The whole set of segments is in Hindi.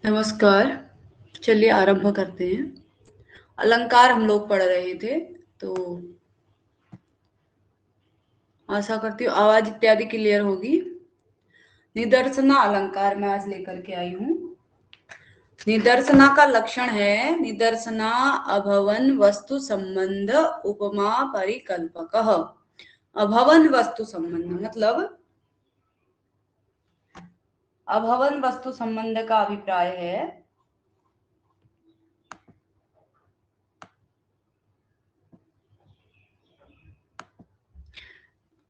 नमस्कार। चलिए आरंभ करते हैं। अलंकार हम लोग पढ़ रहे थे, तो आशा करती हूँ आवाज इत्यादि क्लियर होगी। निदर्शना अलंकार मैं आज लेकर के आई हूँ। निदर्शना का लक्षण है निदर्शना अभवन वस्तु संबंध उपमा परिकल्पकः। अभवन वस्तु संबंध मतलब अभवन वस्तु संबंध का अभिप्राय है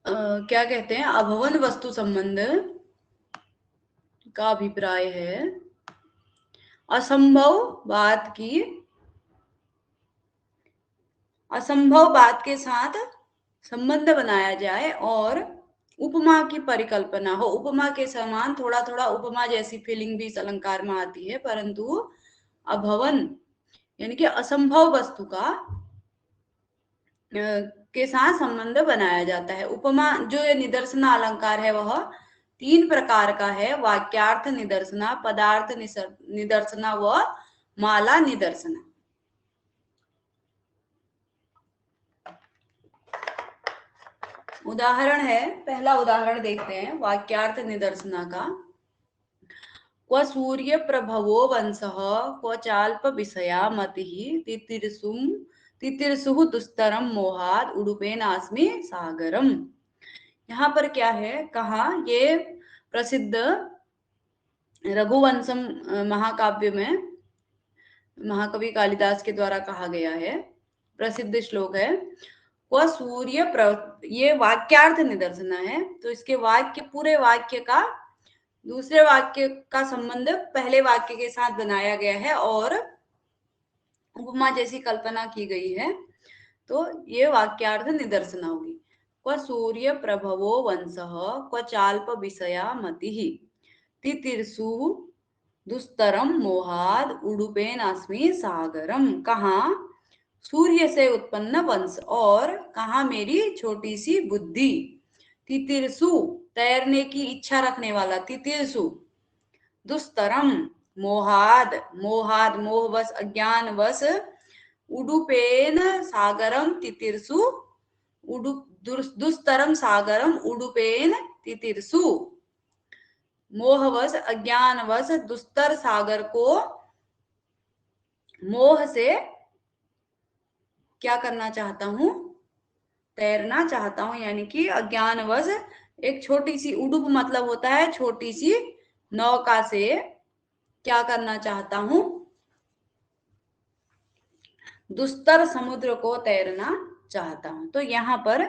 क्या कहते हैं, अभवन वस्तु संबंध का अभिप्राय है असंभव बात के साथ संबंध बनाया जाए और उपमा की परिकल्पना हो। उपमा के समान थोड़ा थोड़ा उपमा जैसी फीलिंग भी इस अलंकार में आती है, परंतु अभवन यानी कि असंभव वस्तु का के साथ संबंध बनाया जाता है। उपमा जो ये निदर्शना अलंकार है वह 3 प्रकार का है: वाक्यार्थ निदर्शना, पदार्थ निदर्शना व माला निदर्शना। उदाहरण है, पहला उदाहरण देखते हैं वाक्यार्थ निदर्शना का। क्व सूर्य प्रभवो वंशः क्व चाल्प विषया मतिः तितिर्सुः दुस्तरम मोहाद उडुपेनास्मि सागरम। यहाँ पर क्या है कहा, ये प्रसिद्ध रघुवंशम महाकाव्य में महाकवि कालिदास के द्वारा कहा गया है, प्रसिद्ध श्लोक है। वह सूर्य ये वाक्यार्थ निदर्शना है, तो इसके पूरे वाक्य का दूसरे वाक्य का संबंध पहले वाक्य के साथ बनाया गया है और उपमा जैसी कल्पना की गई है, तो ये वाक्यार्थ निदर्शना होगी। क्व सूर्य प्रभवो वंशः क्व चाल्प विषया मतिः तितिर्सु दुस्तरम मोहाद उडुपेनास्मि सागरम। कहा सूर्य से उत्पन्न वंश और कहा मेरी छोटी सी बुद्धि। तितिर्सु तैरने की इच्छा रखने वाला तितिर्सु, दुस्तरम मोहाद मोहवश अज्ञानवश, उडुपेन सागरम तितिर्सु दुस्तरम सागरम उडुपेन तितिर्सु। मोहवश अज्ञानवश दुस्तर सागर को मोह से क्या करना चाहता हूं, तैरना चाहता हूं, यानी कि अज्ञानवश एक छोटी सी उडुप मतलब होता है छोटी सी नौका से क्या करना चाहता हूं, दुस्तर समुद्र को तैरना चाहता हूं। तो यहाँ पर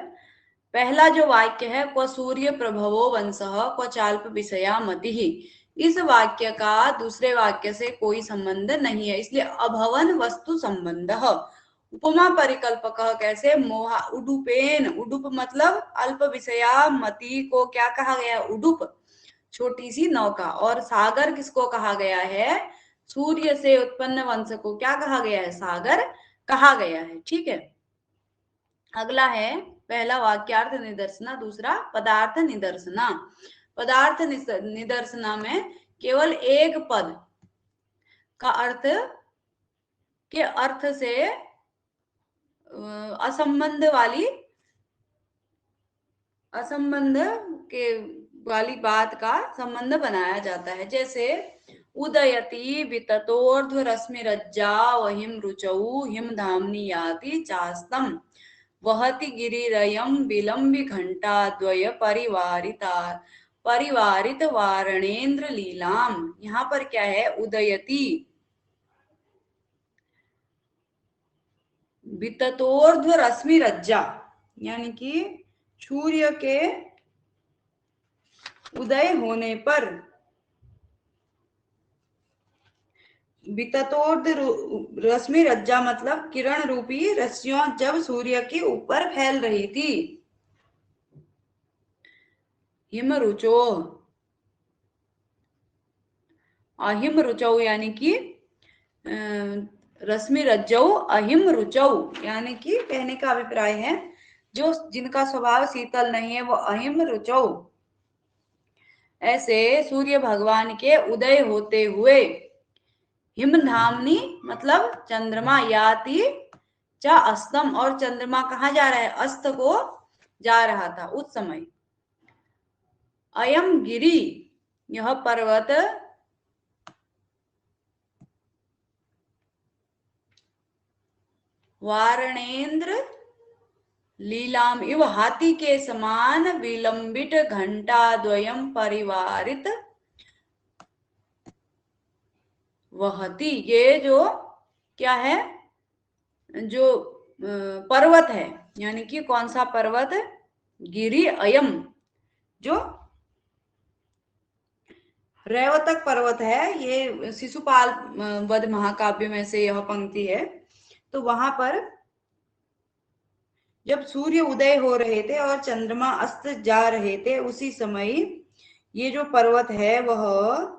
पहला जो वाक्य है क्व सूर्य प्रभवो वंशः क्व चाल्प विषया मतिः, इस वाक्य का दूसरे वाक्य से कोई संबंध नहीं है, इसलिए अभवन वस्तु संबंध। उपमा परिकल्पक कैसे, मोहा उडुपेन, उडुप मतलब अल्प विषया, मति को क्या कहा गया, उडुप छोटी सी नौका, और सागर किसको कहा गया है, सूर्य से उत्पन्न वंश को क्या कहा गया है, सागर कहा गया है। ठीक है, अगला है पहला वाक्यार्थ निदर्शना, दूसरा पदार्थ निदर्शना। पदार्थ निदर्शना में केवल एक पद का अर्थ के अर्थ से असंबंध वाली बात का संबंध बनाया जाता है। जैसे उदयति विततोर्ध्व रश्मिरज्जा वहिम रुचौ हिम धामनी याति चास्तम वहति गिरिरयम विलंबि घंटा द्वय परिवारित वारणेन्द्र लीलाम। यहाँ पर क्या है, उदयति विततोर्ध्व रश्मिरज्जा, यानी कि सूर्य के उदय होने पर, विततोर्ध्व रश्मिरज्जा मतलब किरण रूपी रस्सियों जब सूर्य के ऊपर फैल रही थी। हिम रुचो, अहिम रुचौ यानी कि रश्मि रज्जौ अहिम रुचौ, यानी कि कहने का अभिप्राय है जो जिनका स्वभाव शीतल नहीं है वो अहिम रुचौ। ऐसे सूर्य भगवान के उदय होते हुए हिमधामनी मतलब चंद्रमा, याति च अस्तम, और चंद्रमा कहाँ जा रहा है, अस्त को जा रहा था उस समय। अयम गिरी, यह पर्वत वारणेन्द्र लीलाम इव, हाथी के समान विलंबित घंटा द्वयम परिवारित वहती, ये जो क्या है, जो पर्वत है, यानी कि कौन सा पर्वत, गिरी अयम, जो रेवतक पर्वत है, ये शिशुपाल वध महाकाव्य में से यह पंक्ति है। तो वहां पर जब सूर्य उदय हो रहे थे और चंद्रमा अस्त जा रहे थे, उसी समय ये जो पर्वत है वह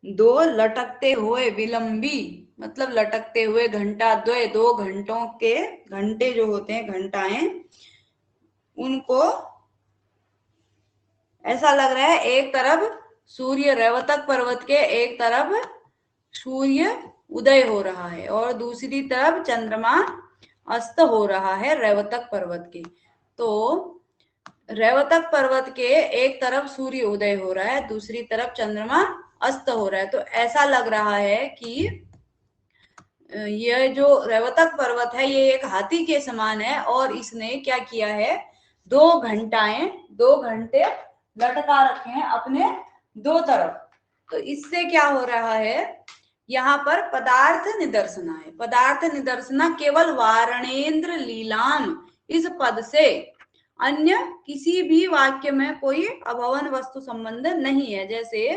दो लटकते हुए विलंबी मतलब लटकते हुए घंटा द्वय, दो घंटों के घंटे जो होते हैं घंटाएं, उनको ऐसा लग रहा है एक तरफ सूर्य रेवतक पर्वत के एक तरफ सूर्य उदय हो रहा है और दूसरी तरफ चंद्रमा अस्त हो रहा है रेवतक पर्वत के। तो रेवतक पर्वत के एक तरफ सूर्य उदय हो रहा है, दूसरी तरफ चंद्रमा अस्त हो रहा है। तो ऐसा लग रहा है कि यह जो रेवतक पर्वत है ये एक हाथी के समान है और इसने क्या किया है, दो घंटे लटका रखे हैं अपने दो तरफ। तो इससे क्या हो रहा है, यहाँ पर पदार्थ निदर्शना है। पदार्थ निदर्शना केवल वारणेन्द्र लीलाम इस पद से, अन्य किसी भी वाक्य में कोई अभवन वस्तु संबंध नहीं है। जैसे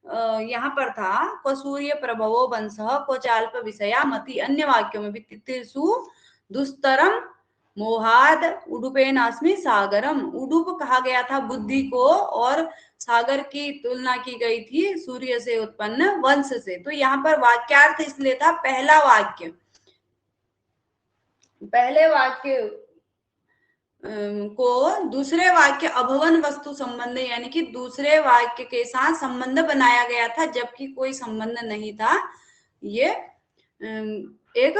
यहाँ पर था को सूर्य प्रभवो वंशः को चाल्प विषया मति, अन्य वाक्यों में भी तितिर्षु दुस्तरम मोहाद उडुपेनास्मि सागरम, उडुप कहा गया था बुद्धि को और सागर की तुलना की गई थी सूर्य से उत्पन्न वंश से। तो यहाँ पर वाक्यार्थ इसलिए था पहले वाक्य को दूसरे वाक्य अभवन वस्तु संबंध यानी कि दूसरे वाक्य के साथ संबंध बनाया गया था, जबकि कोई संबंध नहीं था। ये एक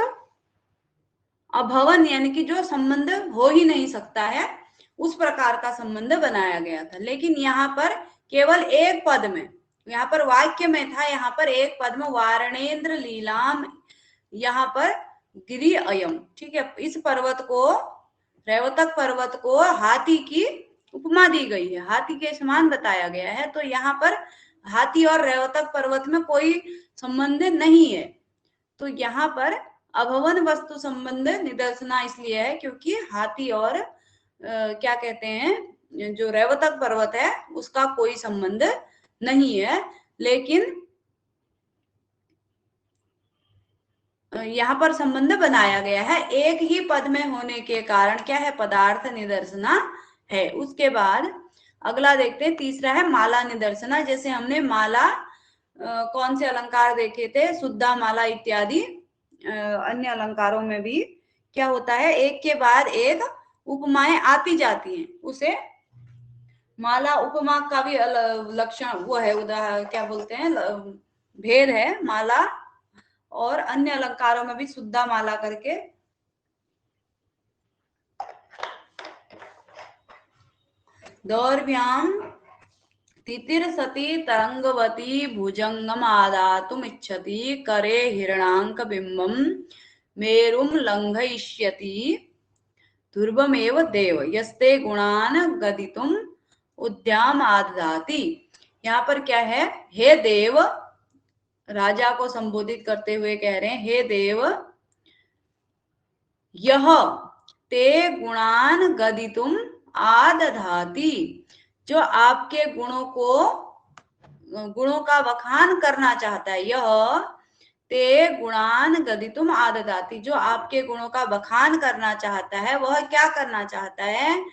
अभवन यानी कि जो संबंध हो ही नहीं सकता है, उस प्रकार का संबंध बनाया गया था। लेकिन यहाँ पर केवल एक पद में, यहाँ पर वाक्य में था, यहाँ पर एक पद में वारणेन्द्र लीलाम, यहाँ पर गिरि अयम, ठीक है। इस पर्वत को, रेवतक पर्वत को हाथी की उपमा दी गई है, हाथी के समान बताया गया है। तो यहाँ पर हाथी और रेवतक पर्वत में कोई संबंध नहीं है। तो यहाँ पर अभवन वस्तु संबंध निदर्शना इसलिए है क्योंकि हाथी और क्या कहते हैं जो रेवतक पर्वत है उसका कोई संबंध नहीं है। लेकिन यहाँ पर संबंध बनाया गया है, एक ही पद में होने के कारण क्या है, पदार्थ निदर्शना है। उसके बाद अगला देखते हैं, तीसरा है माला निदर्शना। जैसे हमने माला कौन से अलंकार देखे थे, शुद्धा माला इत्यादि अन्य अलंकारों में भी क्या होता है, एक के बाद एक उपमाएं आती जाती हैं, उसे माला उपमा का भी लक्षण वो है, उदाहरण क्या बोलते हैं, भेद है माला और अन्य अलंकारों में भी शुद्धा माला करके। दौर्भ्याम तितिर्सति तरंगवती भुजंगम आदातुम इच्छति करे हिरणांक बिंबम मेरुम लंघयिष्यति ध्रुवमेव देव यस्ते गुणान गदितुम उद्याम आददाति। यहाँ पर क्या है, हे देव, राजा को संबोधित करते हुए कह रहे हैं, हे देव, यह ते गुणान गदितुम आदधाति, जो आपके गुणों का बखान करना चाहता है, यह ते गुणान गदितुम आदधाति, जो आपके गुणों का बखान करना चाहता है, वह क्या करना चाहता है,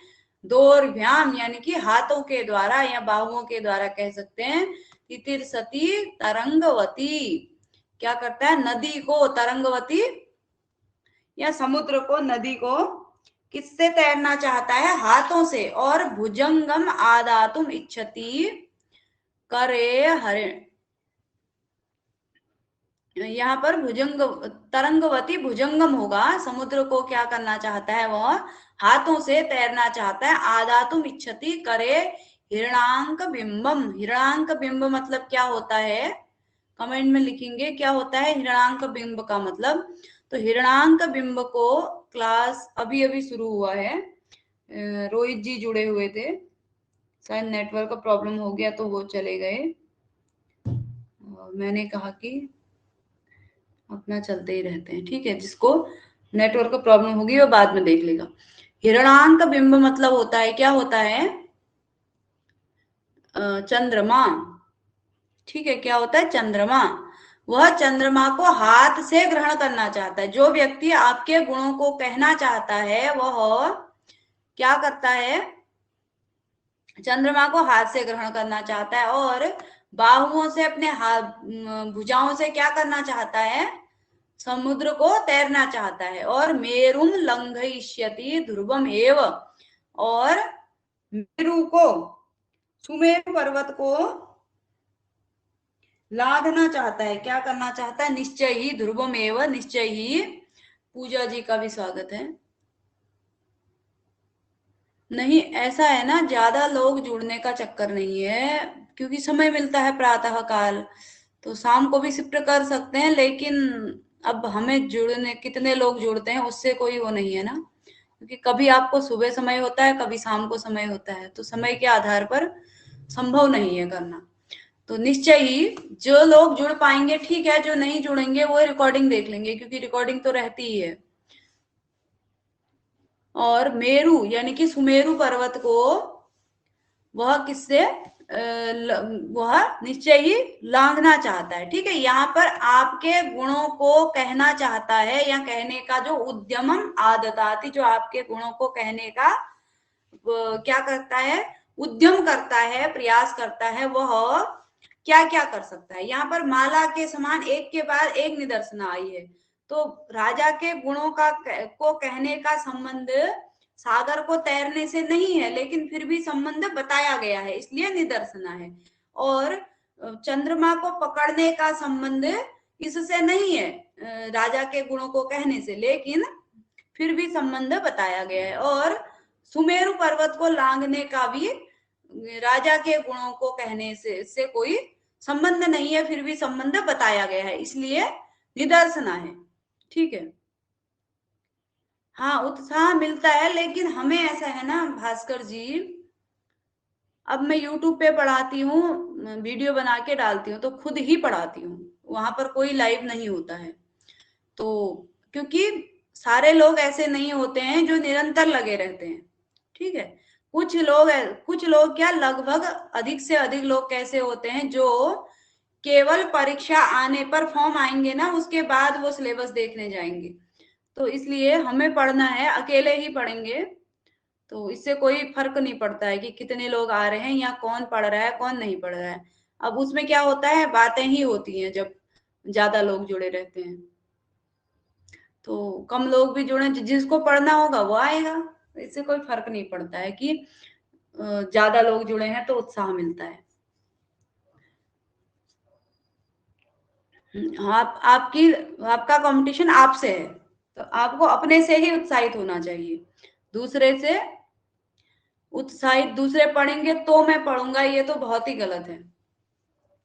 दोर्भ्याम यानी कि हाथों के द्वारा या बाहुओं के द्वारा कह सकते हैं, तितिर्सति तरंगवती, क्या करता है, नदी को, तरंगवती या समुद्र को, नदी को किससे तैरना चाहता है, हाथों से। और भुजंगम आदातुम इच्छति, करे हरिण, यहाँ पर भुजंग तरंगवती भुजंगम होगा। समुद्र को क्या करना चाहता है, वह हाथों से तैरना चाहता है। आदातुम इच्छति करे हिरणांक बिंबम। हिरणांक बिंब मतलब क्या होता है, कमेंट में लिखेंगे क्या होता है हिरणांक बिंब का मतलब। तो हिरणांक बिंब को क्लास अभी अभी शुरू हुआ है, रोहित जी जुड़े हुए थे, शायद नेटवर्क का प्रॉब्लम हो गया तो वो चले गए। मैंने कहा कि अपना चलते ही रहते हैं, ठीक है, जिसको नेटवर्क का प्रॉब्लम होगी वो बाद में देख लेगा। हिरणांक बिंब मतलब होता है, क्या होता है, चंद्रमा, ठीक है, क्या होता है चंद्रमा। वह चंद्रमा को हाथ से ग्रहण करना चाहता है। जो व्यक्ति आपके गुणों को कहना चाहता है वह क्या करता है, चंद्रमा को हाथ से ग्रहण करना चाहता है, और बाहुओं से अपने हाथ भुजाओं से क्या करना चाहता है, समुद्र को तैरना चाहता है। और मेरुम लंघयिष्यति ध्रुवम एव, और मेरु को, सुमेरु पर्वत को लादना चाहता है। क्या करना चाहता है, निश्चय ही, ध्रुवम एव निश्चय ही। पूजा जी का भी स्वागत है। नहीं, ऐसा है ना, ज्यादा लोग जुड़ने का चक्कर नहीं है, क्योंकि समय मिलता है प्रातः काल, तो शाम को भी शिफ्ट कर सकते हैं, लेकिन अब हमें जुड़ने, कितने लोग जुड़ते हैं उससे कोई वो नहीं है ना, क्योंकि कभी आपको सुबह समय होता है, कभी शाम को समय होता है, तो समय के आधार पर संभव नहीं है करना। तो निश्चय ही जो लोग जुड़ पाएंगे ठीक है, जो नहीं जुड़ेंगे वो रिकॉर्डिंग देख लेंगे, क्योंकि रिकॉर्डिंग तो रहती ही है। और मेरु यानी कि सुमेरु पर्वत को वह किससे वह निश्चय ही लांघना चाहता है, ठीक है। यहाँ पर आपके गुणों को कहना चाहता है, या कहने का जो उद्यमम आदताति, जो आपके गुणों को कहने का क्या करता है, उद्यम करता है, प्रयास करता है, वह क्या क्या कर सकता है। यहाँ पर माला के समान एक के बाद एक निदर्शना आई है। तो राजा के गुणों का को कहने का संबंध सागर को तैरने से नहीं है, लेकिन फिर भी संबंध बताया गया है, इसलिए निदर्शना है। और चंद्रमा को पकड़ने का संबंध इससे नहीं है, राजा के गुणों को कहने से, लेकिन फिर भी संबंध बताया गया है। और सुमेरु पर्वत को लांघने का भी राजा के गुणों को कहने से कोई संबंध नहीं है, फिर भी संबंध बताया गया है, इसलिए निदर्शना है, ठीक है। हाँ, उत्साह मिलता है, लेकिन हमें ऐसा है ना भास्कर जी, अब मैं यूट्यूब पे पढ़ाती हूँ, वीडियो बना के डालती हूँ, तो खुद ही पढ़ाती हूँ, वहां पर कोई लाइव नहीं होता है। तो क्योंकि सारे लोग ऐसे नहीं होते हैं जो निरंतर लगे रहते हैं, ठीक है। कुछ लोग क्या, लगभग अधिक से अधिक लोग कैसे होते हैं, जो केवल परीक्षा आने पर फॉर्म आएंगे ना, उसके बाद वो सिलेबस देखने जाएंगे। तो इसलिए हमें पढ़ना है, अकेले ही पढ़ेंगे, तो इससे कोई फर्क नहीं पड़ता है कि कितने लोग आ रहे हैं या कौन पढ़ रहा है कौन नहीं पढ़ रहा है। अब उसमें क्या होता है, बातें ही होती हैं जब ज्यादा लोग जुड़े रहते हैं। तो कम लोग भी जुड़े, जिसको पढ़ना होगा वो आएगा, इससे कोई फर्क नहीं पड़ता है कि ज्यादा लोग जुड़े हैं तो उत्साह मिलता है। आपका कंपटीशन आपसे है, तो आपको अपने से ही उत्साहित होना चाहिए। दूसरे से उत्साहित, दूसरे पढ़ेंगे तो मैं पढ़ूंगा, ये तो बहुत ही गलत है,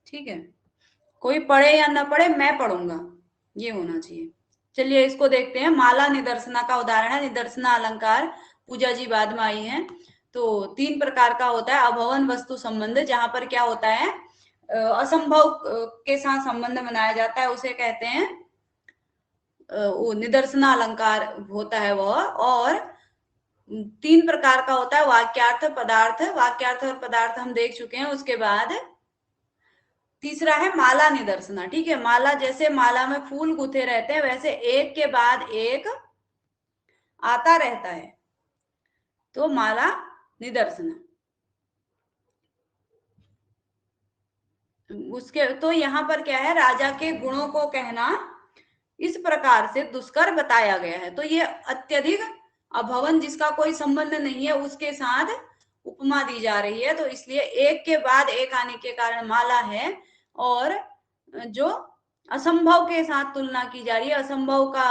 ठीक है। कोई पढ़े या ना पढ़े, मैं पढ़ूंगा, ये होना चाहिए। चलिए इसको देखते हैं। माला निदर्शना का उदाहरण है, निदर्शना अलंकार, पूजा जी बाद में आई है। तो 3 प्रकार का होता है, अभवन वस्तु संबंध, जहां पर क्या होता है, असंभव के साथ संबंध बनाया जाता है, उसे कहते हैं वो निदर्शना अलंकार होता है वह। और 3 प्रकार का होता है, वाक्यार्थ, पदार्थ। वाक्यार्थ और पदार्थ हम देख चुके हैं। उसके बाद तीसरा है माला निदर्शना, ठीक है। माला, जैसे माला में फूल गुथे रहते हैं, वैसे एक के बाद एक आता रहता है, तो माला निदर्शना। उसके तो यहाँ पर क्या है, राजा के गुणों को कहना इस प्रकार से दुष्कर बताया गया है। तो ये अत्यधिक अभवन, जिसका कोई संबंध नहीं है, उसके साथ उपमा दी जा रही है, तो इसलिए एक के बाद एक आने के कारण माला है, और जो असंभव के साथ तुलना की जा रही है, असंभव का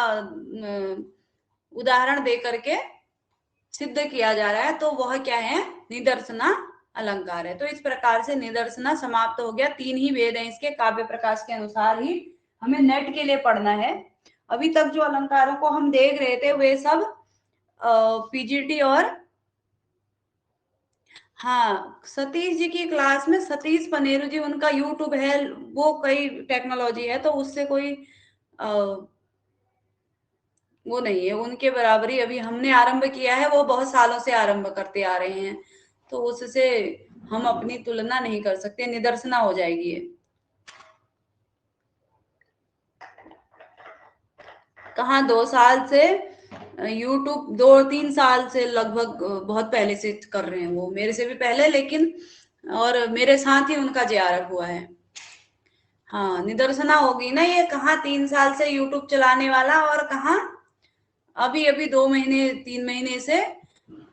उदाहरण दे करके सिद्ध किया जा रहा है, तो वह क्या है, निदर्शना अलंकार है। तो इस प्रकार से निदर्शना समाप्त हो गया। 3 ही वेद हैं इसके, काव्य प्रकाश के अनुसार ही हमें नेट के लिए पढ़ना है। अभी तक जो अलंकारों को हम देख रहे थे वे सब पीजीटी और हाँ, सतीश जी की क्लास में सतीश पनेरू जी, उनका यूट्यूब है, वो कई टेक्नोलॉजी है, तो उससे कोई वो नहीं है, उनके बराबरी अभी हमने आरंभ किया है, वो बहुत सालों से आरंभ करते आ रहे हैं, तो उससे हम अपनी तुलना नहीं कर सकते, निदर्शना हो जाएगी ये। कहाँ 2 साल से यूट्यूब, 2-3 साल से लगभग, बहुत पहले से कर रहे हैं वो, मेरे से भी पहले, लेकिन और मेरे साथ ही उनका जेआरएफ हुआ है। हाँ, निदर्शना होगी ना, ये कहाँ 3 साल से यूट्यूब चलाने वाला, और कहाँ अभी अभी 2 महीने 3 महीने से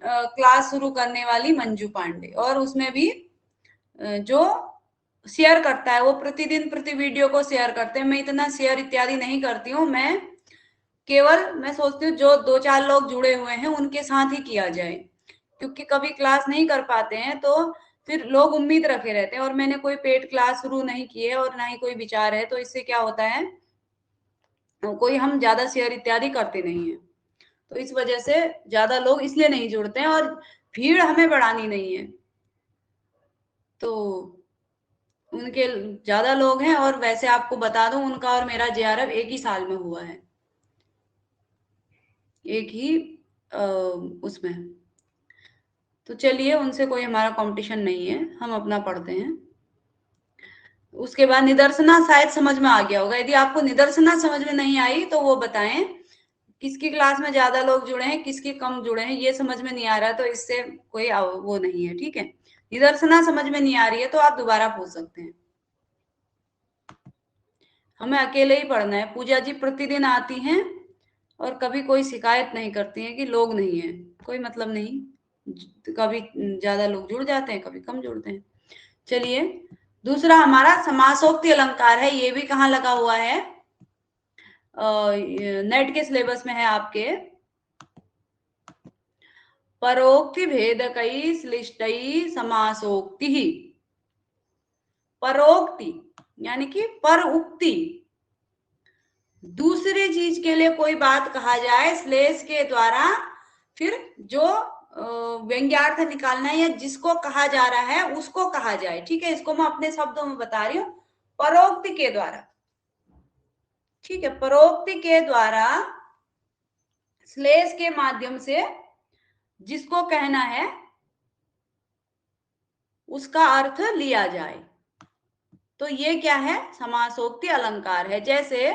क्लास शुरू करने वाली मंजू पांडे, और उसमें भी जो शेयर करता है, वो प्रतिदिन प्रति वीडियो को शेयर करते हैं। मैं इतना शेयर इत्यादि नहीं करती हूँ, मैं सोचती हूँ जो 2-4 लोग जुड़े हुए हैं उनके साथ ही किया जाए, क्योंकि कभी क्लास नहीं कर पाते हैं तो फिर लोग उम्मीद रखे रहते हैं, और मैंने कोई पेड क्लास शुरू नहीं की है और ना ही कोई विचार है, तो इससे क्या होता है, कोई हम ज्यादा शेयर इत्यादि करते नहीं है, तो इस वजह से ज्यादा लोग इसलिए नहीं जुड़ते हैं, और भीड़ हमें बढ़ानी नहीं है, तो उनके ज्यादा लोग हैं। और वैसे आपको बता दूं, उनका और मेरा जेआरएफ एक ही साल में हुआ है, एक ही उसमें। तो चलिए, उनसे कोई हमारा कंपटीशन नहीं है, हम अपना पढ़ते हैं। उसके बाद निदर्शना शायद समझ में आ गया होगा। यदि आपको निदर्शना समझ में नहीं आई तो वो बताएं, किसकी क्लास में ज्यादा लोग जुड़े हैं, किसकी कम जुड़े हैं, ये समझ में नहीं आ रहा, तो इससे कोई वो नहीं है, ठीक है। निदर्शना समझ में नहीं आ रही है तो आप दोबारा पूछ सकते हैं। हमें अकेले ही पढ़ना है। पूजा जी प्रतिदिन आती हैं और कभी कोई शिकायत नहीं करती हैं कि लोग नहीं है, कोई मतलब नहीं, कभी ज्यादा लोग जुड़ जाते हैं, कभी कम जुड़ते हैं। चलिए, दूसरा हमारा समासोक्ति अलंकार है, ये भी कहाँ लगा हुआ है, नेट के सिलेबस में है आपके। परोक्ति भेदकई श्लिष्टई समासोक्ति ही। परोक्ति यानी कि पर उक्ति, दूसरी चीज के लिए कोई बात कहा जाए श्लेष के द्वारा, फिर जो व्यंग्यार्थ निकालना है या जिसको कहा जा रहा है उसको कहा जाए, ठीक है। इसको मैं अपने शब्दों में बता रही हूँ, परोक्ति के द्वारा, ठीक है। परोक्ति के द्वारा श्लेष के माध्यम से जिसको कहना है उसका अर्थ लिया जाए, तो ये क्या है, समासोक्ति अलंकार है। जैसे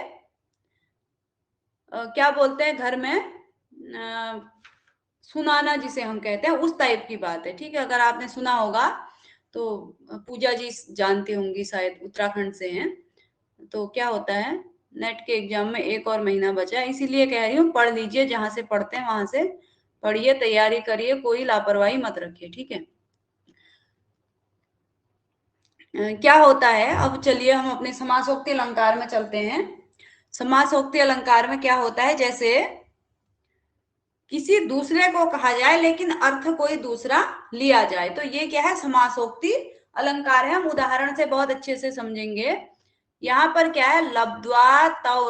क्या बोलते हैं घर में, सुनाना जिसे हम कहते हैं, उस टाइप की बात है, ठीक है। अगर आपने सुना होगा तो पूजा जी जानती होंगी, शायद उत्तराखंड से हैं। तो क्या होता है, नेट के एग्जाम में 1 और महीना बचा है, इसीलिए कह रही हूँ पढ़ लीजिए, जहां से पढ़ते हैं वहां से पढ़िए, तैयारी करिए, कोई लापरवाही मत रखिए, ठीक है। क्या होता है, अब चलिए हम अपने समासोक्ति अलंकार में चलते हैं। समासोक्ति अलंकार में क्या होता है, जैसे किसी दूसरे को कहा जाए लेकिन अर्थ कोई दूसरा लिया जाए, तो ये क्या है, समासोक्ति अलंकार है। हम उदाहरण से बहुत अच्छे से समझेंगे। यहाँ पर क्या है, लब्ध्वा तव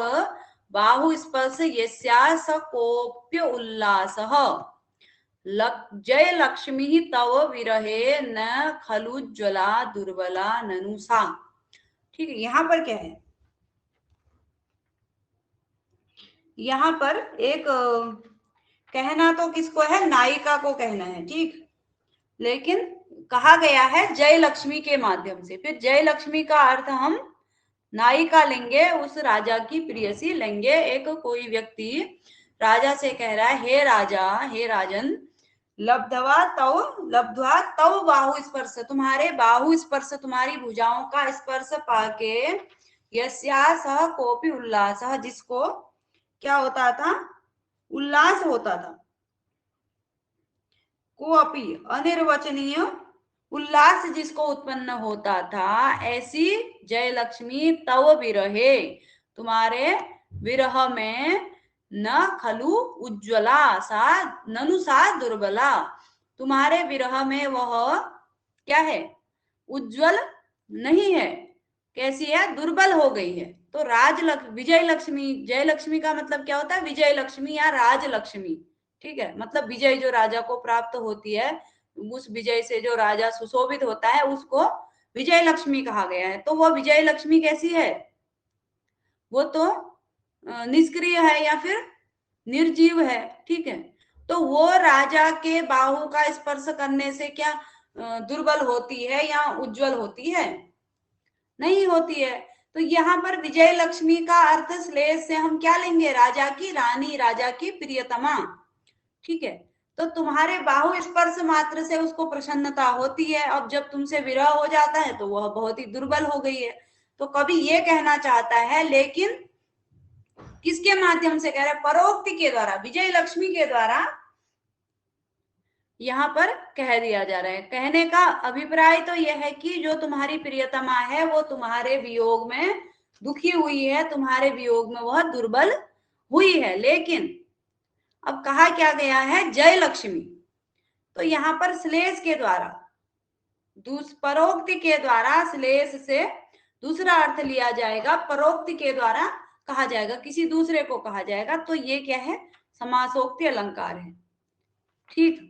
बाहु स्पर्श यस्या स कोप्य उल्लासः, जय लक्ष्मी तव विरहे न खलु ज्वला दुर्बला ननुसा, ठीक है। यहाँ पर क्या है, यहाँ पर एक कहना तो किसको है, नायिका को कहना है, ठीक, लेकिन कहा गया है जय लक्ष्मी के माध्यम से। फिर जय लक्ष्मी का अर्थ हम नायिका लेंगे, उस राजा की प्रियसी लेंगे। एक कोई व्यक्ति राजा से कह रहा है, हे राजा, हे राजन, लब्ध्वा तव बाहु स्पर्श, तुम्हारे बाहु स्पर्श, तुम्हारी भुजाओं का स्पर्श पाके, यस्या सह कोपी उल्लास, जिसको क्या होता था, उल्लास होता था, को अपि अनिर्वचनीय उल्लास जिसको उत्पन्न होता था, ऐसी जय लक्ष्मी तव विरहे, तुम्हारे विरह में न खलु उज्ज्वला सा ननु सा दुर्बला, तुम्हारे विरह में वह क्या है, उज्जवल नहीं है, कैसी है, दुर्बल हो गई है। तो विजय लक्ष्मी, जय लक्ष्मी का मतलब क्या होता है, विजय लक्ष्मी या राज लक्ष्मी, ठीक है, मतलब विजय जो राजा को प्राप्त होती है, उस विजय से जो राजा सुशोभित होता है उसको विजय लक्ष्मी कहा गया है। तो वो विजय लक्ष्मी कैसी है, वो तो निष्क्रिय है या फिर निर्जीव है, ठीक है। तो वो राजा के बाहु का स्पर्श करने से क्या दुर्बल होती है या उज्जवल होती है, नहीं होती है। तो यहाँ पर विजय लक्ष्मी का अर्थ श्लेष से हम क्या लेंगे, राजा की रानी, राजा की प्रियतमा, ठीक है। तो तुम्हारे बाहु स्पर्श मात्र से उसको प्रसन्नता होती है, अब जब तुमसे विरह हो जाता है तो वह बहुत ही दुर्बल हो गई है। तो कवि ये कहना चाहता है, लेकिन किसके माध्यम से कह रहा है, परोक्ति के द्वारा, विजय लक्ष्मी के द्वारा यहाँ पर कह दिया जा रहा है। कहने का अभिप्राय तो यह है कि जो तुम्हारी प्रियतमा है वो तुम्हारे वियोग में दुखी हुई है, तुम्हारे वियोग में वह दुर्बल हुई है। लेकिन अब कहा क्या गया है, जय लक्ष्मी, तो यहाँ पर श्लेष के द्वारा, परोक्ति के द्वारा श्लेष से दूसरा अर्थ लिया जाएगा, परोक्ति के द्वारा कहा जाएगा, किसी दूसरे को कहा जाएगा। तो ये क्या है, समासोक्ति अलंकार है, ठीक।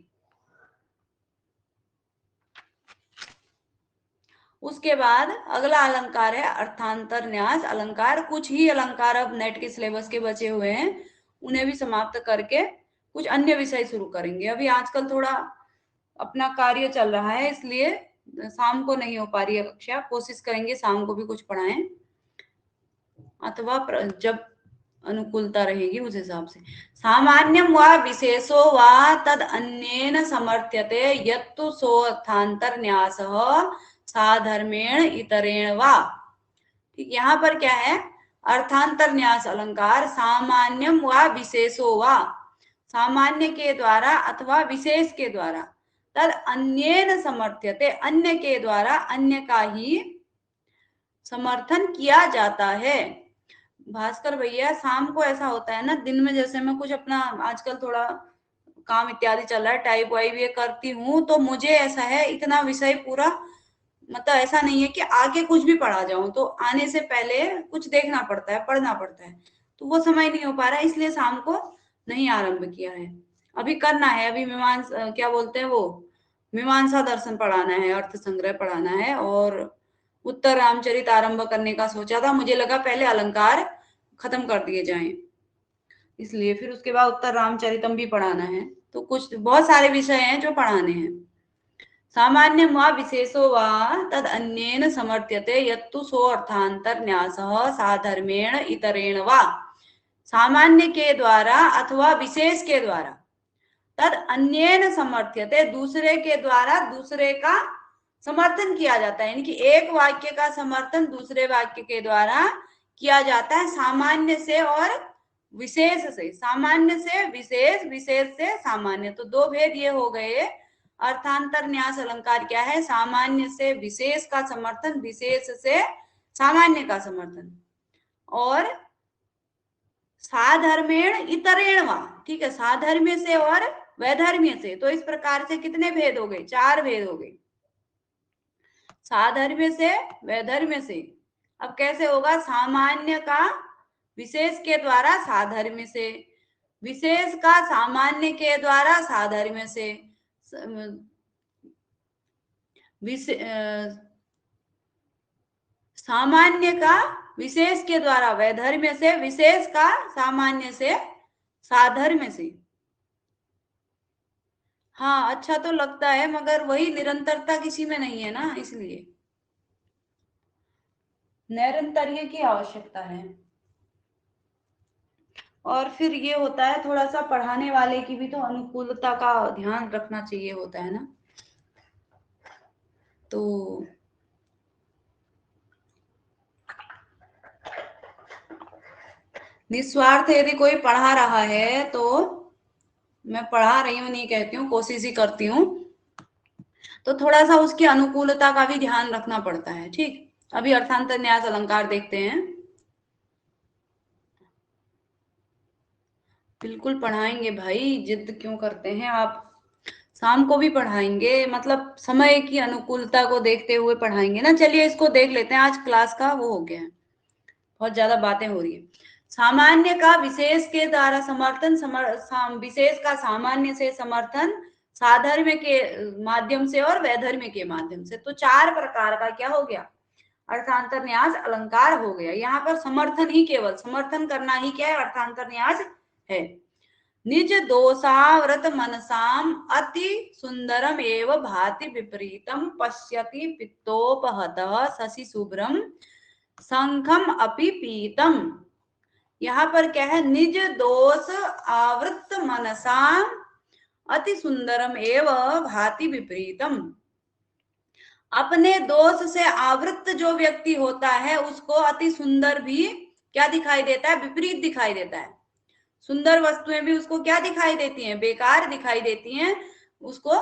उसके बाद अगला अलंकार है अर्थांतर न्यास अलंकार। कुछ ही अलंकार अब नेट के सिलेबस के बचे हुए हैं, उन्हें भी समाप्त करके कुछ अन्य विषय शुरू करेंगे। अभी आजकल थोड़ा अपना कार्य चल रहा है, इसलिए शाम को नहीं हो पा रही है कक्षा, कोशिश करेंगे शाम को भी कुछ पढ़ाएं, अथवा जब अनुकूलता रहेगी उस हिसाब से। सामान्यम व विशेषो व तद अन्येन समर्थ्यते यत्तु सोऽर्थांतर न्यासः साधर्मेण इतरेण वा। ठीक, यहाँ पर क्या है, अर्थांतर न्यास अलंकार, सामान्यम व विशेषो व, सामान्य के द्वारा अथवा विशेष के द्वारा, तद अन्येन समर्थ्यते, अन्य के द्वारा, अन्य का ही समर्थन किया जाता है। भास्कर भैया, शाम को ऐसा होता है ना, दिन में जैसे मैं कुछ अपना आजकल थोड़ा काम इत्यादि चल रहा है, टाइप वाइप ये करती हूँ, तो मुझे ऐसा है इतना विषय पूरा, मतलब ऐसा नहीं है कि आगे कुछ भी पढ़ा जाऊं, तो आने से पहले कुछ देखना पड़ता है, पढ़ना पड़ता है, तो वो समय नहीं हो पा रहा है, इसलिए शाम को नहीं आरंभ किया है। अभी करना है, अभी मीमांसा क्या बोलते हैं वो, मीमांसा दर्शन पढ़ाना है, अर्थ संग्रह पढ़ाना है, और उत्तर रामचरित आरंभ करने का सोचा था, मुझे लगा पहले अलंकार खत्म कर दिए जाएं, इसलिए फिर उसके बाद उत्तर रामचरितम भी पढ़ाना है। तो कुछ बहुत सारे विषय हैं जो पढ़ाने हैं। सामान्य वा विशेषो वा तद अन्येन समर्थ्यते यत्तु सो अर्थांतर न्यासः साधर्मेण इतरेण वा। सामान्य के द्वारा अथवा विशेष के द्वारा, तद अन्येन समर्थ्यते, दूसरे के द्वारा दूसरे का समर्थन किया जाता है, यानी कि एक वाक्य का समर्थन दूसरे वाक्य के द्वारा किया जाता है, सामान्य से और विशेष से। सामान्य से विशेष, विशेष से सामान्य, तो दो भेद ये हो गए। अर्थांतर न्यास अलंकार क्या है, सामान्य से विशेष का समर्थन, विशेष से सामान्य का समर्थन, और साधर्मेण इतरेण वा, ठीक है, साधर्म्य से और वैधर्म्य से। तो इस प्रकार से कितने भेद हो गए, चार भेद हो गए, साधर्म्य से वैधर्म्य से। अब कैसे होगा, सामान्य का विशेष के द्वारा साधर्म्य से, विशेष का सामान्य के द्वारा साधर्म्य से, सामान्य का विशेष के द्वारा वैधर्म्य से, विशेष का सामान्य से साधर्म्य से। हाँ अच्छा तो लगता है, मगर वही निरंतरता किसी में नहीं है ना, इसलिए निरंतर्य की आवश्यकता है। और फिर ये होता है थोड़ा सा पढ़ाने वाले की भी तो अनुकूलता का ध्यान रखना चाहिए होता है ना। तो निस्वार्थ यदि कोई पढ़ा रहा है तो मैं पढ़ा रही हूँ नहीं कहती हूँ, कोशिश ही करती हूँ, तो थोड़ा सा उसकी अनुकूलता का भी ध्यान रखना पड़ता है। ठीक, अभी अर्थांतर न्यास अलंकार देखते हैं। बिल्कुल पढ़ाएंगे भाई, जिद क्यों करते हैं आप, शाम को भी पढ़ाएंगे, मतलब समय की अनुकूलता को देखते हुए पढ़ाएंगे ना। चलिए इसको देख लेते हैं, आज क्लास का वो हो गया है, बहुत ज्यादा बातें हो रही है। सामान्य का विशेष के द्वारा समर्थन, विशेष का सामान्य से समर्थन, साधर्म्य के माध्यम से और वैधर्म्य के माध्यम से। तो चार प्रकार का क्या हो गया, अर्थांतर न्यास अलंकार हो गया। यहाँ पर समर्थन ही, केवल समर्थन करना ही क्या है, अर्थांतर न्यास है। निज दोषावृत मनसाम अति सुंदरम एव भाति विपरीतम पश्यति पित्तोपहतः शशि शुभ्रम शंखम अपि पीतम। यहाँ पर क्या है, निज दोष आवृत मनसाम अति सुंदरम एव भाति विपरीतम। अपने दोष से आवृत जो व्यक्ति होता है उसको अति सुंदर भी क्या दिखाई देता है, विपरीत दिखाई देता है। सुंदर वस्तुएं भी उसको क्या दिखाई देती हैं, बेकार दिखाई देती हैं, उसको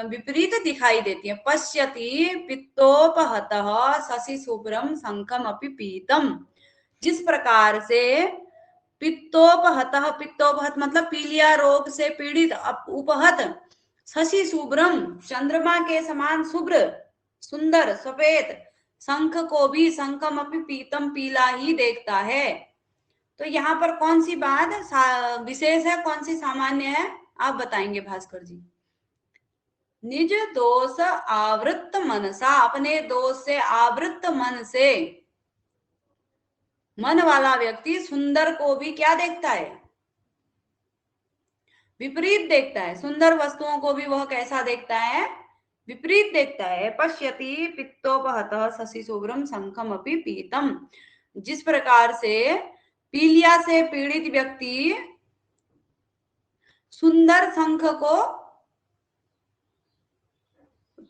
विपरीत दिखाई देती हैं। पश्यति पित्तोपहतः शशि शुभ्रम शंखम अपि पीतम। जिस प्रकार से पित्तोपहतः, पित्तोपहत मतलब पीलिया रोग से पीड़ित, उपहत शशि शुभ्रम चंद्रमा के समान शुभ्र सुंदर सफेद, शंख को भी शंखम अपि पीतम पीला ही देखता है। तो यहाँ पर कौन सी बात विशेष है, कौन सी सामान्य है, आप बताएंगे भास्कर जी। निज दोष आवृत मनसा, अपने दोष से आवृत मन से, मन वाला व्यक्ति सुंदर को भी क्या देखता है, विपरीत देखता है। सुंदर वस्तुओं को भी वह कैसा देखता है, विपरीत देखता है। पश्यति पित्तोपहतः शशि शुभ्रम शंखम अपि पीतम। जिस प्रकार से पीलिया से पीड़ित व्यक्ति सुंदर शंख को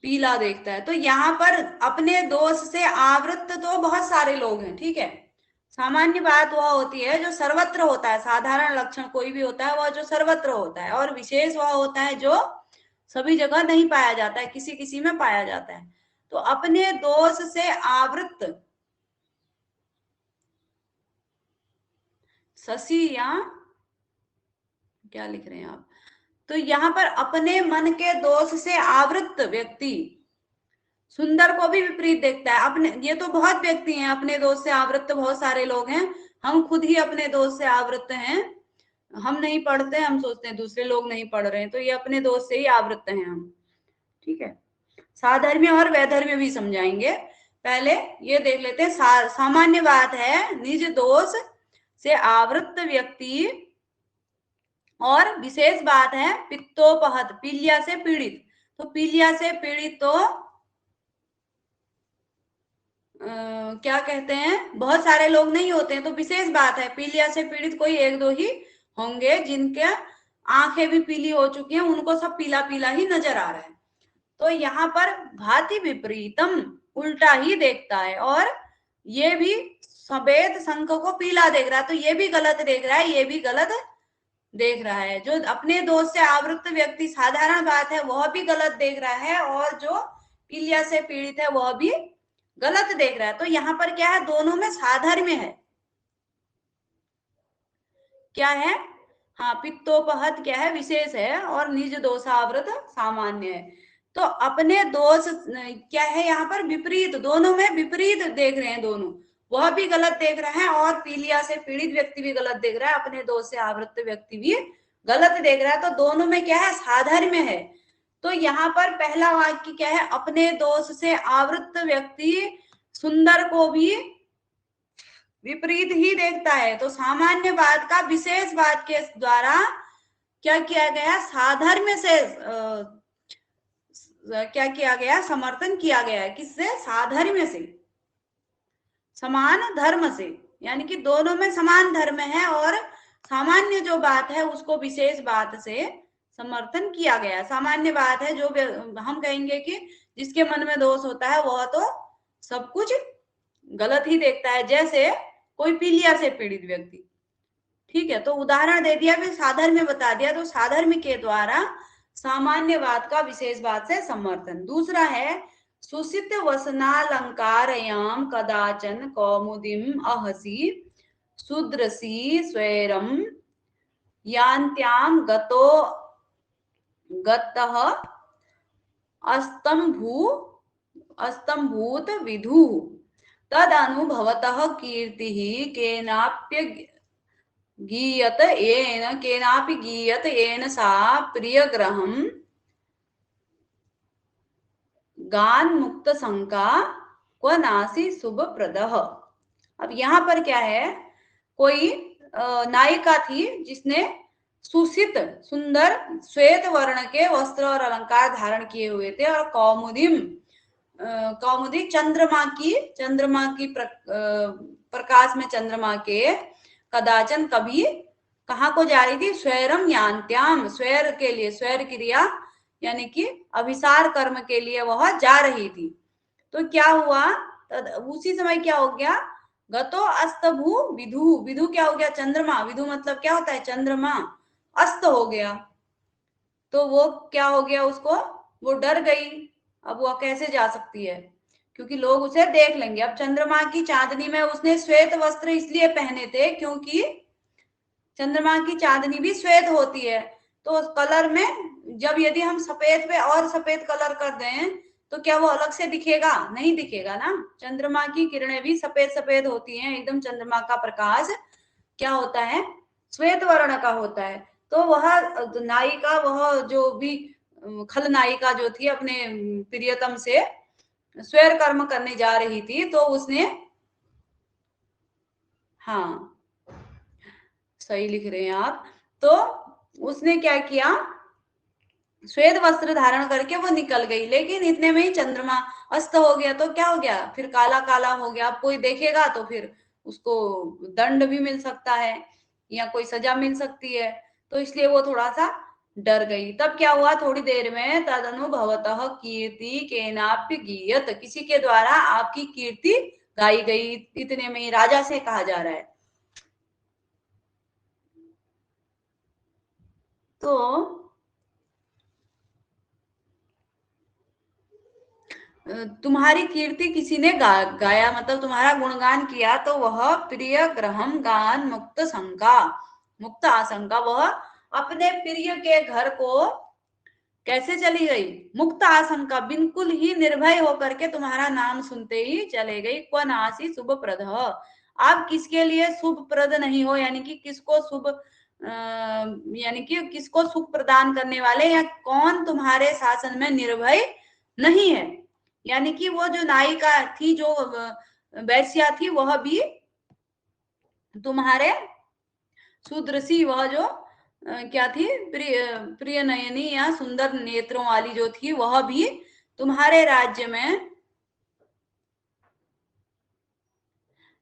पीला देखता है, तो यहाँ पर अपने दोष से आवृत तो बहुत सारे लोग हैं, ठीक है। सामान्य बात वह होती है जो सर्वत्र होता है, साधारण लक्षण कोई भी होता है वह जो सर्वत्र होता है, और विशेष वह होता है जो सभी जगह नहीं पाया जाता है, किसी किसी में पाया जाता है। तो अपने दोष से आवृत शशि, या क्या लिख रहे हैं आप, तो यहाँ पर अपने मन के दोष से आवृत व्यक्ति सुंदर को भी विपरीत देखता है। अपने, ये तो बहुत व्यक्ति हैं अपने दोष से आवृत, बहुत सारे लोग हैं, हम खुद ही अपने दोष से आवृत हैं। हम नहीं पढ़ते, हम सोचते हैं दूसरे लोग नहीं पढ़ रहे हैं, तो ये अपने दोष से ही आवृत हैं हम, ठीक है। साधर्म्य और वैधर्म्य भी समझाएंगे, पहले ये देख लेते हैं। सामान्य बात है निज दोष से आवृत व्यक्ति, और विशेष बात है पित्तोपहत, पीलिया से पीड़ित। तो पीलिया से पीड़ित तो क्या कहते हैं, बहुत सारे लोग नहीं होते हैं, तो विशेष बात है पीलिया से पीड़ित कोई एक दो ही होंगे जिनके आंखें भी पीली हो चुकी हैं, उनको सब पीला पीला ही नजर आ रहा है। तो यहाँ पर भाति विपरीतम, उल्टा ही देखता है, और ये भी सफेद शंख को पीला देख रहा है, तो ये भी गलत देख रहा है, ये भी गलत देख रहा है। जो अपने दोष से आवृत व्यक्ति, साधारण बात है, वह भी गलत देख रहा है, और जो पीलिया से पीड़ित है वह भी गलत देख रहा है। तो यहाँ पर क्या है, दोनों में साधर्म्य है। क्या है, हाँ, पित्तोपहत क्या है, विशेष है, और निज दोषावृत सामान्य है। तो अपने दोष क्या है, यहाँ पर विपरीत, दोनों में विपरीत देख रहे हैं दोनों, वह भी गलत देख रहा है और पीलिया से पीड़ित व्यक्ति भी गलत देख रहा है, अपने दोष से आवृत व्यक्ति भी गलत देख रहा है। तो दोनों में क्या है, साधर्म्य है। तो यहाँ पर पहला वाक्य क्या है, अपने दोष से आवृत व्यक्ति सुंदर को भी विपरीत ही देखता है। तो सामान्य बात का विशेष बात के द्वारा क्या किया गया, साधर्म्य से क्या किया गया, समर्थन किया गया है। किससे, साधर्म्य से, समान धर्म से, यानी कि दोनों में समान धर्म है, और सामान्य जो बात है उसको विशेष बात से समर्थन किया गया। सामान्य बात है जो हम कहेंगे कि जिसके मन में दोष होता है वह तो सब कुछ गलत ही देखता है, जैसे कोई पीलिया से पीड़ित व्यक्ति, ठीक है, तो उदाहरण दे दिया, फिर साधर्म्य बता दिया, तो साधर्म्य के द्वारा सामान्यवाद का विशेषवाद से समर्थन। दूसरा है सुसित वसनालंकारयाम कदाचन कौमुदीम अहसी सुदृशी स्वैरम यान्त्याम गतो गतः अस्तंभूत विधु तद अनुभवतः कीर्तिः केनाप्य गीयत येन सा प्रियग्रहम गान मुक्त शंका क्व नासी शुभ प्रदह। अब यहाँ पर क्या है, कोई नायिका थी जिसने सुसित सुंदर श्वेत वर्ण के वस्त्र और अलंकार धारण किए हुए थे और कौमुदी चंद्रमा की प्रकाश में चंद्रमा के कदाचन कभी कहाँ को जा रही थी, स्वैरम यान्त्याम, स्वैर के लिए, स्वैर क्रिया यानी कि अभिसार कर्म के लिए वह जा रही थी। तो क्या हुआ, उसी समय क्या हो गया, गतो अस्तभू विधु, विधु क्या हो गया, चंद्रमा, विधु मतलब क्या होता है, चंद्रमा, अस्त हो गया। तो वो क्या हो गया, उसको वो डर गई, अब वह कैसे जा सकती है, क्योंकि लोग उसे देख लेंगे। अब चंद्रमा की चांदनी में उसने श्वेत वस्त्र इसलिए पहने थे क्योंकि चंद्रमा की चांदनी भी श्वेत होती है, तो उस कलर में जब यदि हम सफेद पे और सफेद कलर कर दें तो क्या वो अलग से दिखेगा, नहीं दिखेगा ना। चंद्रमा की किरणें भी सफेद सफेद होती हैं, एकदम चंद्रमा का प्रकाश क्या होता है, श्वेत वर्ण का होता है। तो वह नायिका, वह जो भी खलनायिका जो थी, अपने प्रियतम से स्वैर कर्म करने जा रही थी, तो उसने, हाँ सही लिख रहे हैं आप, तो उसने क्या किया, श्वेत वस्त्र धारण करके वो निकल गई, लेकिन इतने में ही चंद्रमा अस्त हो गया। तो क्या हो गया, फिर काला काला हो गया। अब कोई देखेगा तो फिर उसको दंड भी मिल सकता है या कोई सजा मिल सकती है, तो इसलिए वो थोड़ा सा डर गई। तब क्या हुआ, थोड़ी देर में तदनुभवतः कीर्ति केनाप्य गीयत, किसी के द्वारा आपकी कीर्ति गाई गई। इतने में ही राजा से कहा जा रहा है। तो तुम्हारी कीर्ति किसी ने गाया, मतलब तुम्हारा गुणगान किया, तो वह प्रिय ग्रहम गान मुक्त शंका, मुक्त आशंका, वह अपने प्रिय के घर को कैसे चली गई, मुक्त आशंका, बिल्कुल ही निर्भय होकर के तुम्हारा नाम सुनते ही चले गई। क्व नासी शुभ प्रद, आप किसके लिए शुभ प्रद नहीं हो, यानी कि किसको शुभ यानी कि किसको सुख प्रदान करने वाले, या कौन तुम्हारे शासन में निर्भय नहीं है। यानी कि वो जो नायिका थी, जो वैश्या थी, वह भी तुम्हारे सुदृशी, वह जो क्या थी, प्रिय नयनी या सुंदर नेत्रों वाली जो थी, वह भी तुम्हारे राज्य में,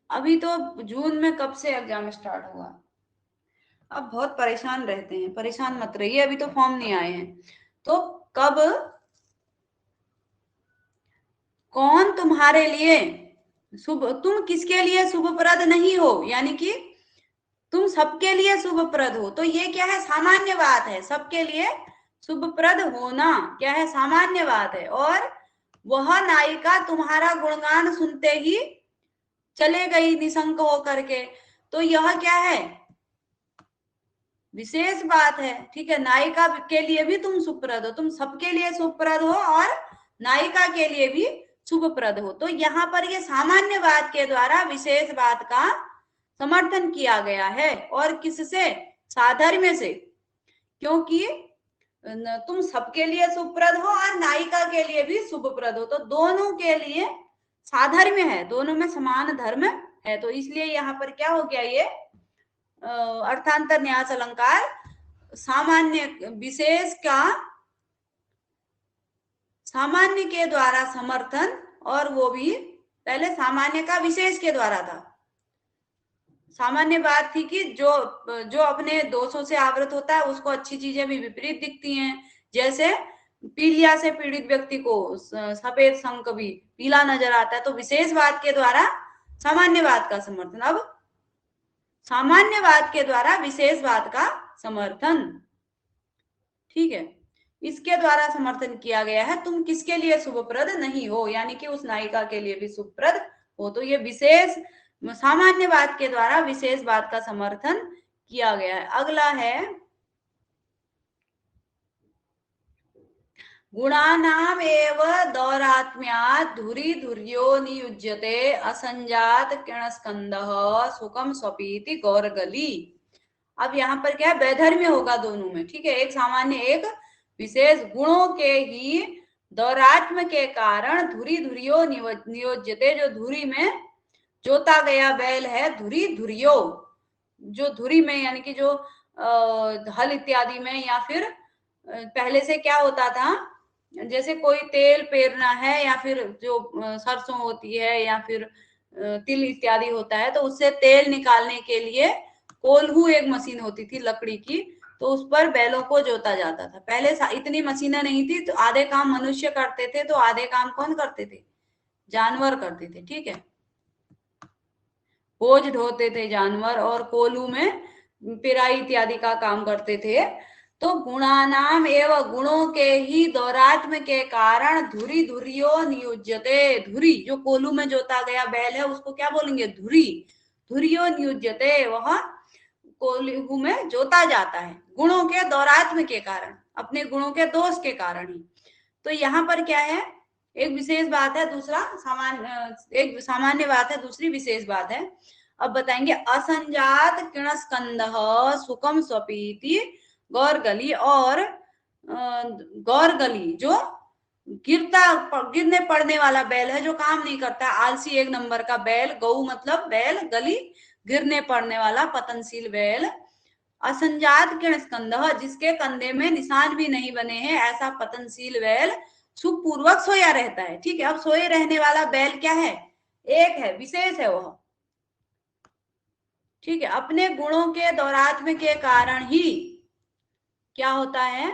अभी तो जून में कब से एग्जाम स्टार्ट हुआ, अब बहुत परेशान रहते हैं, परेशान मत रहिए, अभी तो फॉर्म नहीं आए हैं। तो कब कौन तुम्हारे लिए शुभ, तुम किसके लिए शुभप्रद नहीं हो, यानी कि तुम सबके लिए शुभप्रद हो। तो ये क्या है, सामान्य बात है, सबके लिए शुभप्रद होना क्या है, सामान्य बात है। और वह नायिका तुम्हारा गुणगान सुनते ही चले गई निशंक होकर के, तो यह क्या है, विशेष बात है। ठीक है, नायिका के लिए भी तुम सुप्रद हो, तुम सबके लिए सुप्रद हो और नायिका के लिए भी शुभप्रद हो। तो यहाँ पर ये सामान्य बात के द्वारा विशेष बात का समर्थन किया गया है। और किससे, साधर्म्य से, क्योंकि तुम सबके लिए सुप्रद हो और नायिका के लिए भी शुभप्रद हो, तो दोनों के लिए साधर्म्य है, दोनों में समान धर्म है। तो इसलिए यहाँ पर क्या हो गया, ये अर्थांतर न्यास अलंकार सामान्य विशेष का सामान्य के द्वारा समर्थन, और वो भी पहले सामान्य का विशेष के द्वारा था। सामान्य बात थी कि जो जो अपने दोषों से आवृत होता है उसको अच्छी चीजें भी विपरीत दिखती हैं, जैसे पीलिया से पीड़ित व्यक्ति को सफेद शंख भी पीला नजर आता है। तो विशेष बात के द्वारा सामान्य बात का समर्थन। अब सामान्यवाद के द्वारा विशेषवाद का समर्थन। ठीक है, इसके द्वारा समर्थन किया गया है, तुम किसके लिए शुभप्रद नहीं हो, यानी कि उस नायिका के लिए भी शुभप्रद हो। तो ये विशेष सामान्यवाद के द्वारा विशेषवाद का समर्थन किया गया है। अगला है गुणानाम एव दौरात्म्यात् धुरी धुर्यो नियुज्यते असंजात किरणस्कंदः सुखम स्वपीति गौरगली। अब यहाँ पर क्या है, वैधर्म्य होगा दोनों में। ठीक है, एक सामान्य एक विशेष, गुणों के ही दौरात्म्य के कारण धुरी धुरियो नियोज्यते, जो धुरी में जोता गया बैल है, धुरी धुरियो, जो धुरी में यानी कि जो हल इत्यादि में, या फिर पहले से क्या होता था, जैसे कोई तेल पेरना है या फिर जो सरसों होती है या फिर तिल इत्यादि होता है, तो उससे तेल निकालने के लिए कोल्हू एक मशीन होती थी लकड़ी की, तो उस पर बैलों को जोता जाता था। पहले इतनी मशीनें नहीं थी, तो आधे काम मनुष्य करते थे, तो आधे काम कौन करते थे, जानवर करते थे। ठीक है, बोझ ढोते थे जानवर, और कोल्हू में पिराई इत्यादि का काम करते थे। तो गुणानाम एवं, गुणों के ही दौरात्म्य के कारण धुरी धुरियो नियुज्यते, धुरी जो कोल्हू में जोता गया बैल है उसको क्या बोलेंगे, धुरी, धुरियो नियुज्यते, वह कोल्हू में जोता जाता है गुणों के दौरात्म्य के कारण, अपने गुणों के दोष के कारण ही। तो यहाँ पर क्या है, एक विशेष बात है, दूसरा एक सामान्य बात है, दूसरी विशेष बात है। अब बताएंगे असंजात किरणस्कंद सुखम स्वपीति गौरगली, और गौरगली जो गिरने पड़ने वाला बैल है, जो काम नहीं करता, आलसी एक नंबर का बैल, गऊ मतलब बैल, गली गिरने पड़ने वाला पतनशील बैल, असंजात किरणस्कंद जिसके कंधे में निशान भी नहीं बने हैं, ऐसा पतनशील बैल सुखपूर्वक सोया रहता है। ठीक है, अब सोए रहने वाला बैल क्या है, एक है, विशेष है वह। ठीक है, अपने गुणों के दौरात्म्य के कारण ही क्या होता है,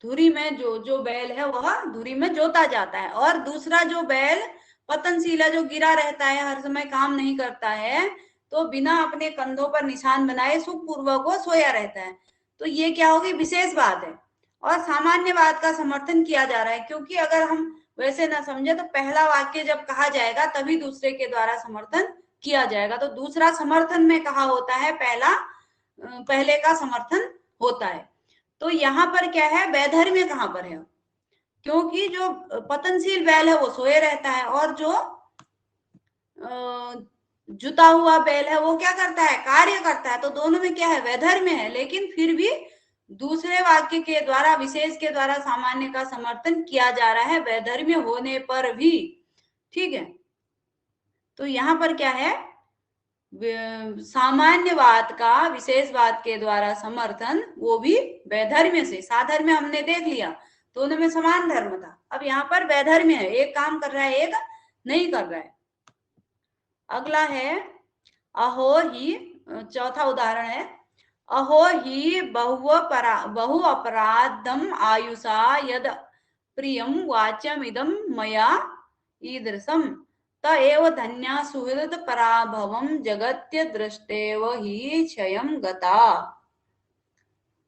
धुरी में जो बैल है वह धुरी में जोता जाता है, और दूसरा जो बैल पतनशील है, जो गिरा रहता है, हर समय काम नहीं करता है, तो बिना अपने कंधों पर निशान बनाए सुखपूर्वक वो सोया रहता है। तो ये क्या होगी, विशेष बात है, और सामान्य बात का समर्थन किया जा रहा है। क्योंकि अगर हम वैसे ना समझे तो पहला वाक्य जब कहा जाएगा तभी दूसरे के द्वारा समर्थन किया जाएगा, तो दूसरा समर्थन में कहा होता है, पहले का समर्थन होता है। तो यहाँ पर क्या है, वैधर्म्य कहाँ पर है, क्योंकि जो पतनशील बैल है वो सोए रहता है, और जो जुता हुआ बैल है वो क्या करता है, कार्य करता है। तो दोनों में क्या है, वैधर्म्य है, लेकिन फिर भी दूसरे वाक्य के द्वारा, विशेष के द्वारा सामान्य का समर्थन किया जा रहा है, वैधर्म्य होने पर भी। ठीक है, तो यहाँ पर क्या है, सामान्यवाद का विशेषवाद के द्वारा समर्थन, वो भी वैधर्म्य से। साधर्म्य हमने देख लिया, दोनों में समान धर्म था, अब यहाँ पर वैधर्म्य है, एक काम कर रहा है एक नहीं कर रहा है। अगला है अहो ही, चौथा उदाहरण है, अहो ही बहु अपराधम आयुषा यद प्रियम वाच्यम इदम मया ईदृशम त एव धन्या सुहृद पराभवम जगत्य दृष्टेव ही क्षयम गता।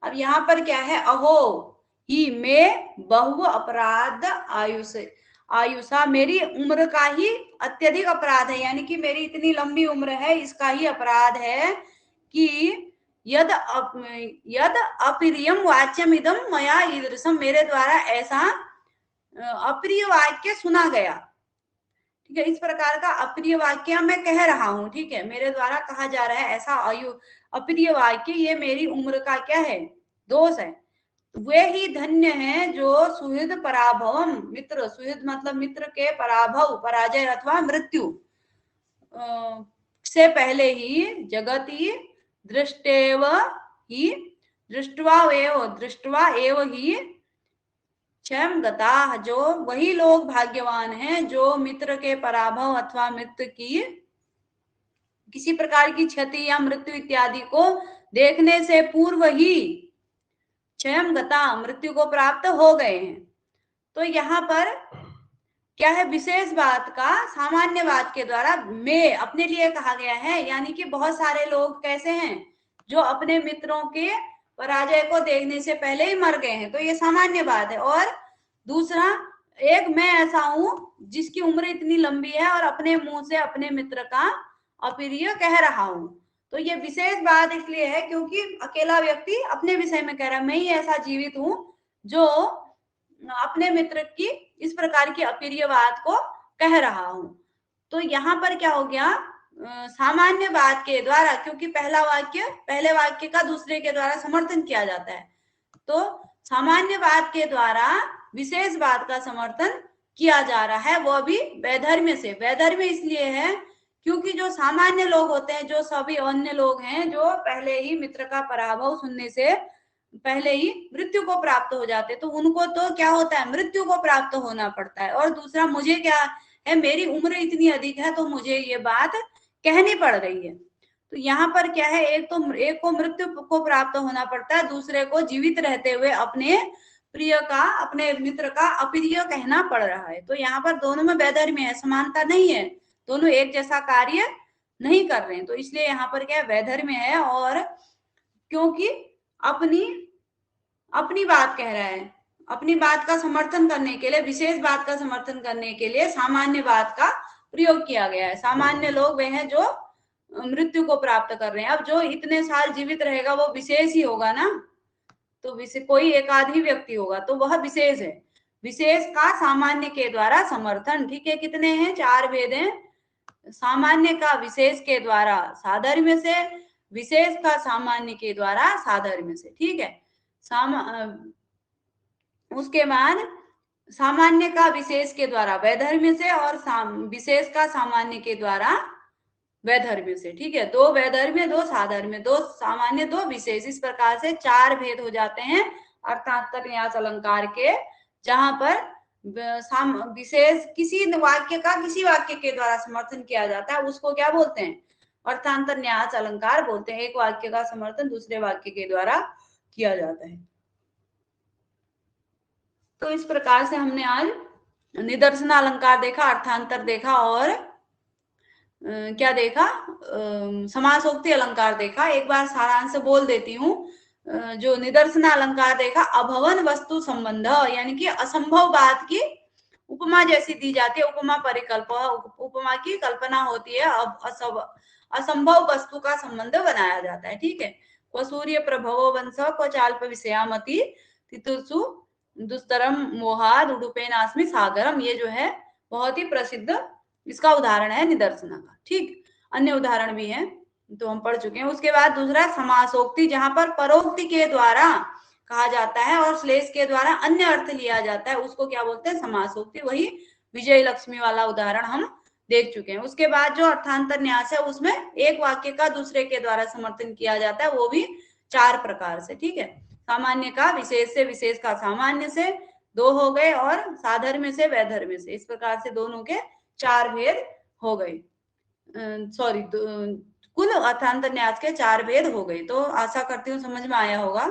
अब यहाँ पर क्या है, अहो ही में बहु अपराध आयुषा, मेरी उम्र का ही अत्यधिक अपराध है, यानी कि मेरी इतनी लंबी उम्र है, इसका ही अपराध है कि यद अप्रियम वाच्यम इदम मया ईदृशम, मेरे द्वारा ऐसा अप्रिय वाक्य सुना गया। ठीक है, इस प्रकार का अप्रिय वाक्य मैं कह रहा हूं, ठीक है, मेरे द्वारा कहा जा रहा है ऐसा अप्रिय वाक्य, ये मेरी उम्र का क्या है, दोष है। वे ही धन्य हैं जो सुहृद पराभवम, मित्र, सुहृद मतलब मित्र के पराभव, पराजय अथवा मृत्यु से पहले ही जगति दृष्टेव ही दृष्टवा एव ही क्षयम गता, जो वही लोग भाग्यवान हैं जो मित्र के पराभव अथवा मृत्यु की किसी प्रकार की क्षति या मृत्यु इत्यादि को देखने से पूर्व ही क्षयम गता, मृत्यु को प्राप्त हो गए हैं। तो यहाँ पर क्या है, विशेष बात का सामान्य बात के द्वारा में अपने लिए कहा गया है, यानी कि बहुत सारे लोग कैसे हैं जो अपने मित्रों के पराजय को देखने से पहले ही मर गए हैं, तो ये सामान्य बात है। और दूसरा, एक मैं ऐसा हूं जिसकी उम्र इतनी लंबी है और अपने मुंह से अपने मित्र का अप्रिय कह रहा हूं, तो ये विशेष बात इसलिए है क्योंकि अकेला व्यक्ति अपने विषय में कह रहा है, मैं ही ऐसा जीवित हूं जो अपने मित्र की इस प्रकार की अप्रिय बात को कह रहा हूं। तो यहाँ पर क्या हो गया, सामान्य बात के द्वारा, क्योंकि पहले वाक्य का दूसरे के द्वारा समर्थन किया जाता है, तो सामान्य बात के द्वारा विशेष बात का समर्थन किया जा रहा है, वो भी वैधर्म्य से। वैधर्म्य इसलिए है क्योंकि जो सामान्य लोग होते हैं, जो सभी अन्य लोग हैं, जो पहले ही मित्र का पराभव सुनने से पहले ही मृत्यु को प्राप्त हो जाते, तो उनको तो क्या होता है, मृत्यु को प्राप्त होना पड़ता है। और दूसरा, मुझे क्या है, मेरी उम्र इतनी अधिक है तो मुझे ये बात कहनी पड़ रही है। तो यहाँ पर क्या है, एक को मृत्यु को प्राप्त होना पड़ता है, दूसरे को जीवित रहते हुए अपने प्रिय का, अपने मित्र का अप्रिय कहना पड़ रहा है। तो यहाँ पर दोनों में वैधर्म्य है, समानता नहीं है, दोनों एक जैसा कार्य नहीं कर रहे हैं, तो इसलिए यहाँ पर क्या है, वैधर्म्य है। और क्योंकि अपनी बात कह रहा है, अपनी बात का समर्थन करने के लिए, विशेष बात का समर्थन करने के लिए सामान्य बात का प्रयोग किया गया है। सामान्य लोग वे हैं जो मृत्यु को प्राप्त कर रहे हैं। अब जो इतने साल जीवित रहेगा वो विशेष ही होगा ना, तो कोई एक आध ही व्यक्ति होगा, तो वह विशेष है। विशेष का सामान्य के द्वारा समर्थन, ठीक है, कितने हैं, 4 भेद हैं। सामान्य का विशेष के द्वारा साधर्म्य से, विशेष का सामान्य के द्वारा साधर्म्य से, ठीक है। उसके बाद सामान्य का विशेष के द्वारा वैधर्म्य से, और विशेष का सामान्य के द्वारा वैधर्म्य से, ठीक है। 2 वैधर्म्य, 2 साधर्म्य, 2 सामान्य, 2 विशेष, इस प्रकार से 4 भेद हो जाते हैं अर्थांतर न्यास अलंकार के, जहां पर विशेष किसी वाक्य का किसी वाक्य के द्वारा समर्थन किया जाता है, उसको क्या बोलते हैं, अर्थांतर न्यास अलंकार बोलते हैं। एक वाक्य का समर्थन दूसरे वाक्य के द्वारा किया जाता है। तो इस प्रकार से हमने आज निदर्शन अलंकार देखा, अर्थांतर देखा, और क्या देखा, समासोक्ति अलंकार देखा। एक बार सारांश बोल देती हूँ। जो निदर्शन अलंकार देखा, अभवन वस्तु संबंध, यानी कि असंभव बात की उपमा जैसी दी जाती है, उपमा परिकल्प, उपमा की कल्पना होती है, अब असंभव वस्तु का संबंध बनाया जाता है, ठीक है। क्व सूर्य प्रभवो वंश क्व चाल्प विषयामति तितुसु दुस्तरम मोहाद उडुपेनास्मि सागरम, ये जो है बहुत ही प्रसिद्ध इसका उदाहरण है निदर्शना का, ठीक। अन्य उदाहरण भी हैं तो हम पढ़ चुके हैं। उसके बाद दूसरा समासोक्ति, जहां पर परोक्ति के द्वारा कहा जाता है और श्लेष के द्वारा अन्य अर्थ लिया जाता है, उसको क्या बोलते हैं, समासोक्ति। वही विजय लक्ष्मी वाला उदाहरण हम देख चुके हैं। उसके बाद जो अर्थांतर न्यास है, उसमें एक वाक्य का दूसरे के द्वारा समर्थन किया जाता है, वो भी 4 प्रकार से, ठीक है। सामान्य का विशेष से, विशेष का सामान्य से, 2 हो गए, और साधर्म्य से वैधर्म्य से, इस प्रकार से दोनों के 4 भेद हो गए। सॉरी, कुल अर्थांतर न्यास के 4 भेद हो गए। तो आशा करती हूँ समझ में आया होगा।